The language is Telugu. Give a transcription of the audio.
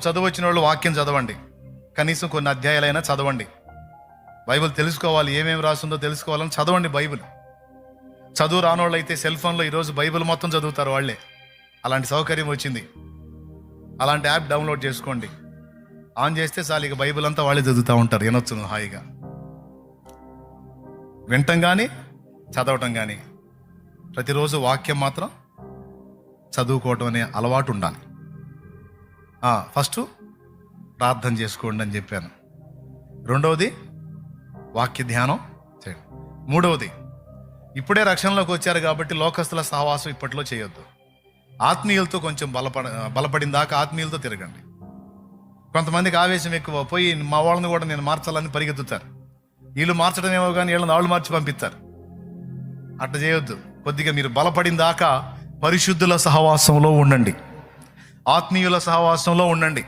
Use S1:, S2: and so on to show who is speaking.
S1: చదువు వచ్చిన వాళ్ళు వాక్యం చదవండి, కనీసం కొన్ని అధ్యాయాలైనా చదవండి. బైబిల్ తెలుసుకోవాలి, ఏమేమి రాస్తుందో తెలుసుకోవాలని చదవండి బైబిల్. చదువు రానోళ్ళు అయితే సెల్ ఫోన్లో ఈరోజు బైబిల్ మొత్తం చదువుతారు వాళ్ళే. అలాంటి సౌకర్యం వచ్చింది. అలాంటి యాప్ డౌన్లోడ్ చేసుకోండి, ఆన్ చేస్తే చాలు, ఇక బైబిల్ అంతా వాళ్ళే చదువుతూ ఉంటారు. వినొచ్చు హాయిగా. వినటం కానీ చదవటం కానీ, ప్రతిరోజు వాక్యం మాత్రం చదువుకోవటం అనే అలవాటు ఉండాలి. ఫస్ట్ ప్రార్థన చేసుకోండి అని చెప్పాను. రెండవది వాక్య ధ్యానం చేయండి. మూడవది, ఇప్పుడే రక్షణలోకి వచ్చారు కాబట్టి లోకస్తుల సహవాసం ఇప్పట్లో చేయొద్దు. ఆత్మీయులతో కొంచెం బలపడిన దాకా ఆత్మీయులతో తిరగండి. కొంతమందికి ఆవేశం ఎక్కువ, పోయి మా వాళ్ళని కూడా నేను మార్చాలని పరిగెత్తుతారు. వీళ్ళు మార్చడమేమో కానీ వీళ్ళని వాళ్ళు మార్చి పంపిస్తారు. అట్లా చేయొద్దు. కొద్దిగా మీరు బలపడిన దాకా పరిశుద్ధుల సహవాసంలో ఉండండి, ఆత్మీయుల సహవాసంలో ఉండండి.